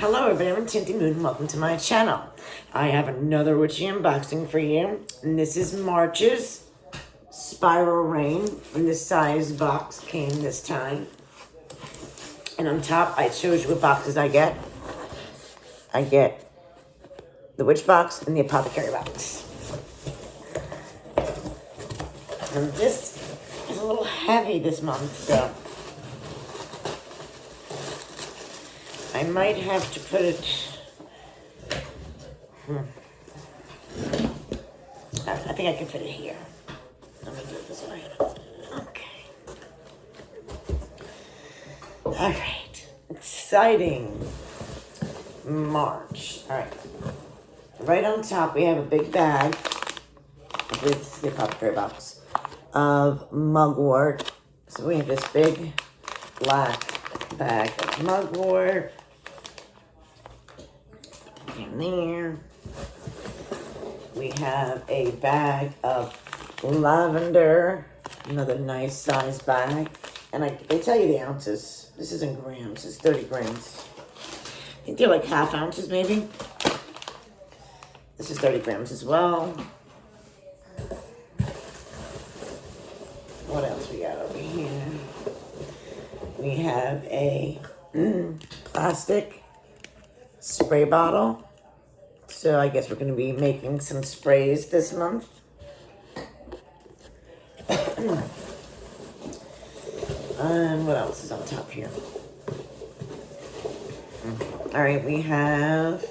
Hello everybody, I'm Tinty Moon and welcome to my channel. I have another witchy unboxing for you. And this is March's SpiralRain. And the size box came this time. And on top, I showed you what boxes I get. I get the witch box and the apothecary box. And this is a little heavy this month, so I might have to put it, I think I can fit it here. Let me do it this way. Okay. All right. Exciting March. All right. Right on top, we have a big bag with the apothecary box of mugwort. So we have this big black bag of mugwort. In there, we have a bag of lavender, another nice size bag, and they tell you the ounces. This is in grams. It's 30 grams. I think they're like half ounces, maybe. This is 30 grams as well. What else we got over here? We have a plastic spray bottle. So I guess we're going to be making some sprays this month. And what else is on top here? All right, we have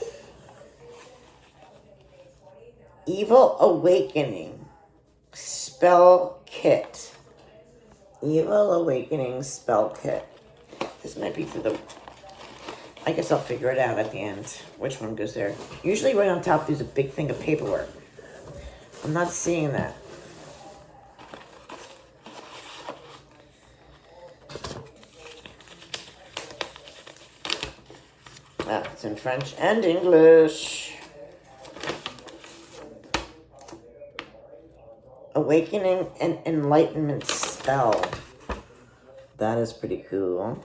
Evil Awakening Spell Kit. Evil Awakening Spell Kit. This might be for the... I guess I'll figure it out at the end, which one goes there. Usually right on top, there's a big thing of paperwork. I'm not seeing that. Ah, it's in French and English. Awakening and Enlightenment Spell. That is pretty cool.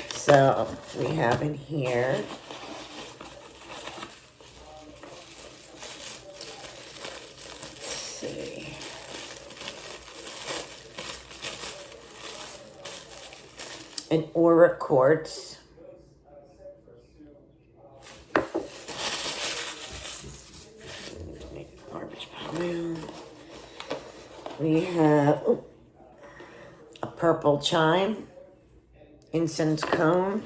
So we have in here let's see. An aura quartz. Garbage pile. We have a purple chime. Incense cone,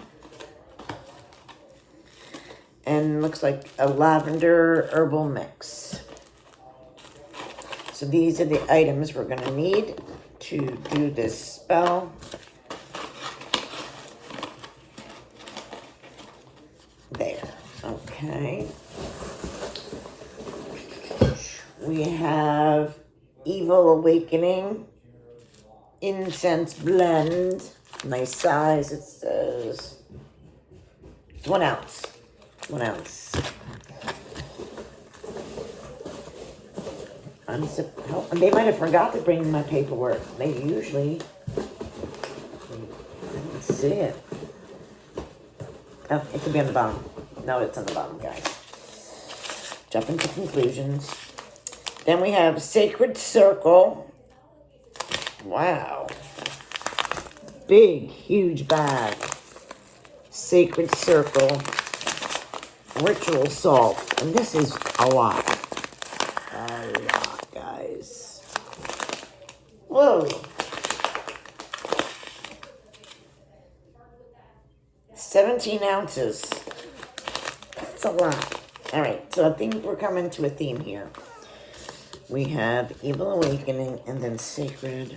and looks like a lavender herbal mix. So these are the items we're going to need to do this spell. There. Okay. We have Evil Awakening Incense Blend. Nice size, it says. It's 1 ounce. 1 ounce. And they might have forgot to bring my paperwork. They usually... I didn't see it. Oh, it could be on the bottom. No, it's on the bottom, guys. Jumping to conclusions. Then we have Sacred Circle. Wow. Big, huge bag. Sacred Circle. Ritual salt. And this is a lot. A lot, guys. Whoa. 17 ounces. That's a lot. All right, so I think we're coming to a theme here. We have Evil Awakening and then Sacred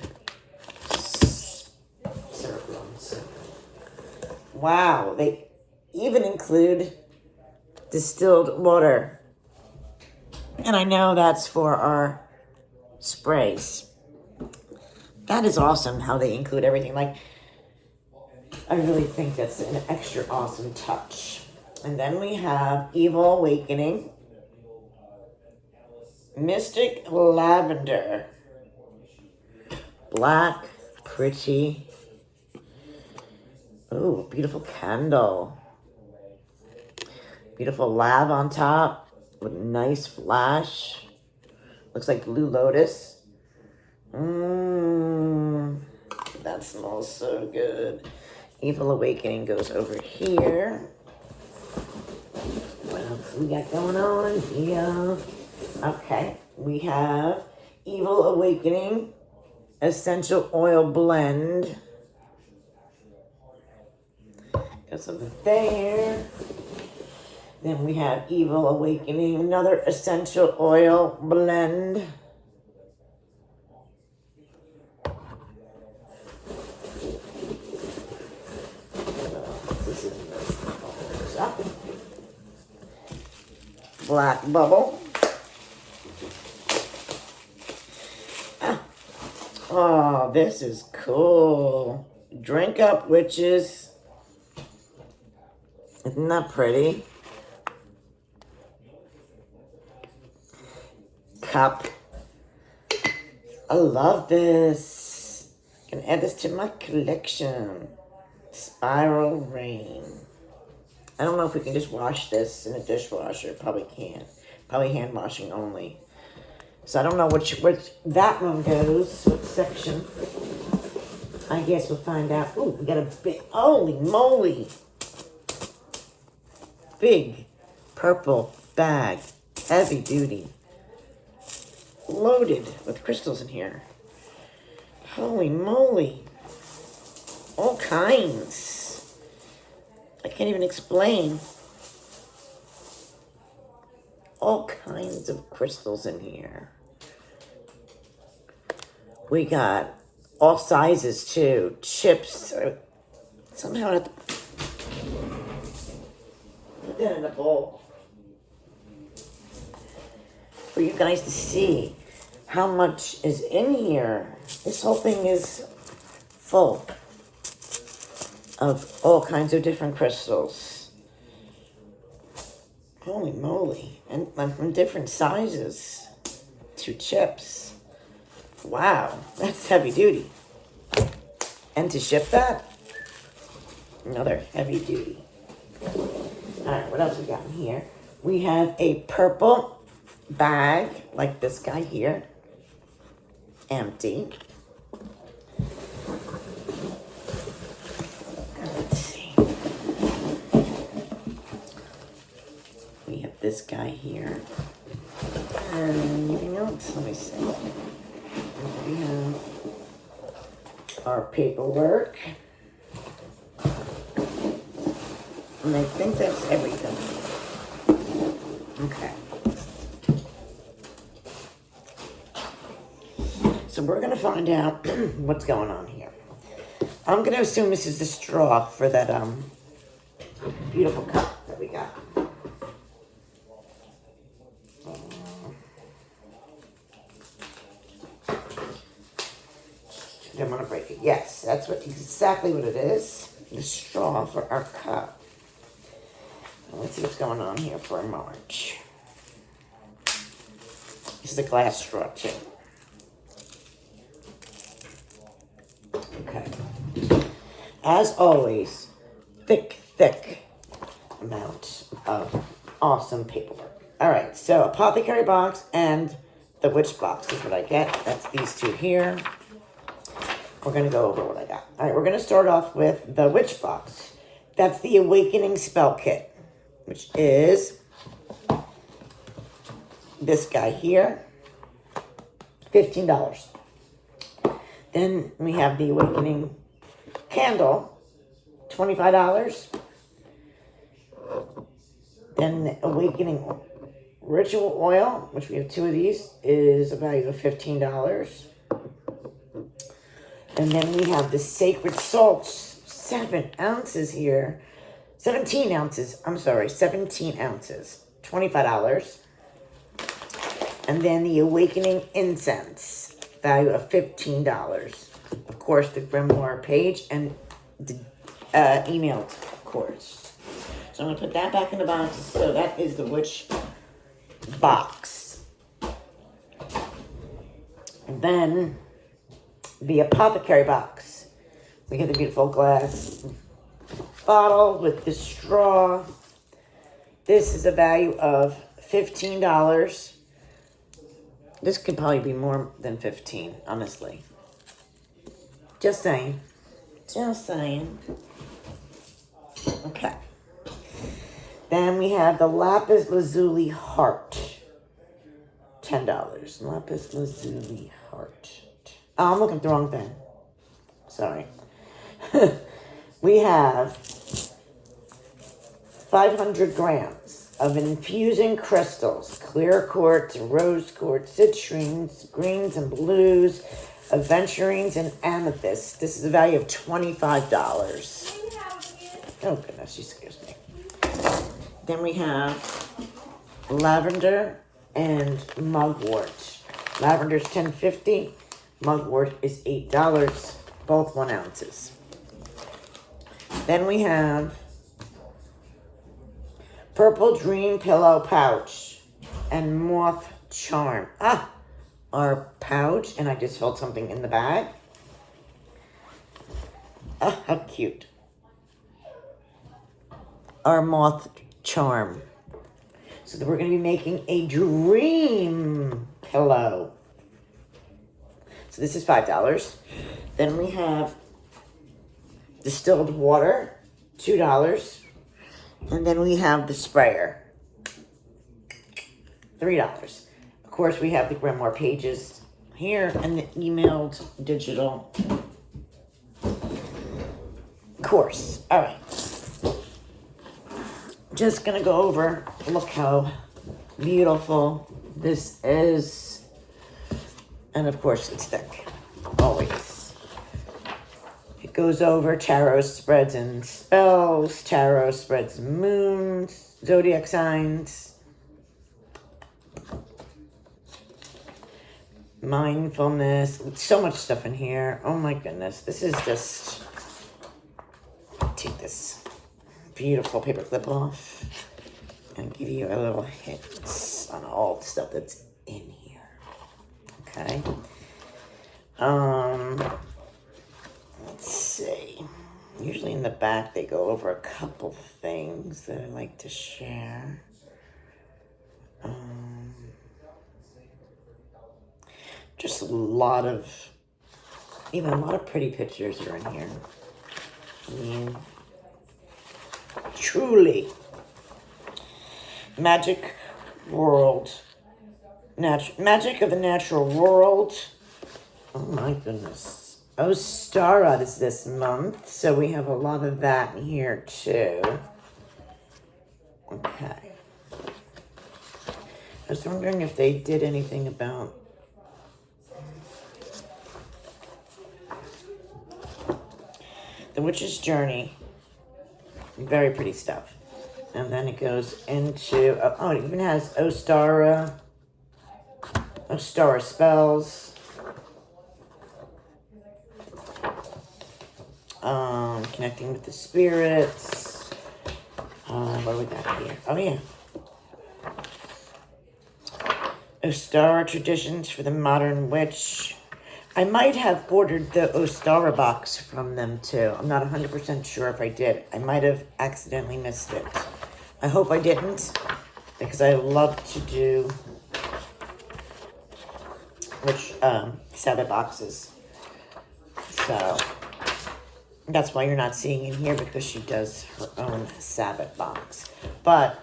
Circles. Wow, they even include distilled water. And I know that's for our sprays. That is awesome how they include everything. Like, I really think that's an extra awesome touch. And then we have Evil Awakening. Mystic Lavender. Black, pretty. Ooh, beautiful candle. Beautiful lab on top with nice flash. Looks like Blue Lotus. That smells so good. Evil Awakening goes over here. What else we got going on here? Okay, we have Evil Awakening Essential Oil Blend. Goes over there. Then we have Evil Awakening, another Essential Oil Blend. Black Bubble. Oh, this is cool. Drink Up Witches. Isn't that pretty? Cup. I love this. Can add this to my collection. SpiralRain. I don't know if we can just wash this in a dishwasher. Probably can't. Probably hand washing only. So I don't know which that one goes. What section? I guess we'll find out. Ooh, we got a big, holy moly. Big purple bag. Heavy duty. Loaded with crystals in here. Holy moly. All kinds. I can't even explain. All kinds of crystals in here. We got all sizes too. Chips. Somehow I have to put that in a bowl for you guys to see how much is in here. This whole thing is full of all kinds of different crystals. Holy moly. And from different sizes to chips. Wow, that's heavy duty. And to ship that, another heavy duty. All right, what else we got in here? We have a purple bag, like this guy here. Empty. Let's see. We have this guy here. And anything else? Let me see. We have our paperwork. And I think that's everything. Okay. So we're going to find out what's going on here. I'm going to assume this is the straw for that beautiful cup that we got. I'm going to break it. Yes, that's exactly what it is. The straw for our cup. Let's see what's going on here for March. This is a glass straw too. Okay. As always, thick amount of awesome paperwork. All right, so apothecary box and the witch box is what I get. That's these two here. We're going to go over what I got. All right, we're going to start off with the witch box. That's the Awakening Spell Kit, which is this guy here, $15. Then we have the Awakening Candle, $25. Then the Awakening Ritual Oil, which we have 2 of these, is a value of $15. And then we have the Sacred Salts, 7 ounces here. 17 ounces, I'm sorry, 17 ounces, $25. And then the Awakening Incense, value of $15. Of course, the grimoire page and the emailed course. So I'm going to put that back in the box. So that is the witch box. And then the apothecary box. We get the beautiful glass bottle with the straw. This is a value of $15. This could probably be more than 15, honestly. Just saying. Just saying. Okay. Then we have the Lapis Lazuli Heart. $10. Lapis Lazuli Heart. Oh, I'm looking at the wrong thing. Sorry. We have 500 grams of infusing crystals, clear quartz, rose quartz, citrines, greens and blues, aventurines, and amethyst. This is a value of $25. Oh goodness, she scares me. Then we have lavender and mugwort. Lavender is $10.50. Mugwort is $8. Both 1 ounces. Then we have Purple Dream Pillow Pouch and Moth Charm. Our pouch, and I just filled something in the bag. How cute. Our Moth Charm. So we're going to be making a dream pillow. So this is $5. Then we have distilled water, $2. And then we have the sprayer, $3. Of course, we have the grimoire pages here and the emailed digital course. All right. Just going to go over, look how beautiful this is. And of course, it's thick, always. It goes over tarot spreads and spells, tarot spreads and moons, zodiac signs, mindfulness. So much stuff in here. Oh my goodness. This is just... Take this beautiful paper clip off and give you a little hint on all the stuff that's in here. Okay. Let's see. Usually in the back they go over a couple things that I like to share. Just a lot of pretty pictures are in here. I mean, truly magic world, magic of the natural world. Oh my goodness. Ostara is this month, so we have a lot of that in here too. Okay. I was wondering if they did anything about The Witch's Journey. Very pretty stuff. And then it goes into, oh, it even has Ostara spells. Connecting with the spirits. What do we got here? Oh, yeah. Ostara traditions for the modern witch. I might have ordered the Ostara box from them, too. I'm not 100% sure if I did. I might have accidentally missed it. I hope I didn't, because I love to do Sabbath boxes. So that's why you're not seeing in here, because she does her own Sabbath box. But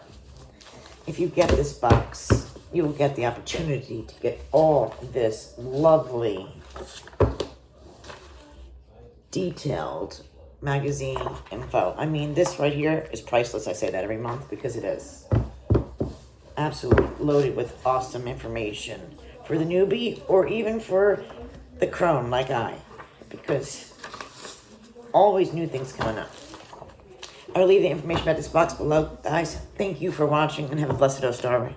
if you get this box, you will get the opportunity to get all this lovely, detailed magazine info. I mean, this right here is priceless. I say that every month because it is. Absolutely loaded with awesome information for the newbie or even for the crone like I, because always new things coming up. I'll leave the information about this box below. Guys, thank you for watching and have a blessed Ostara.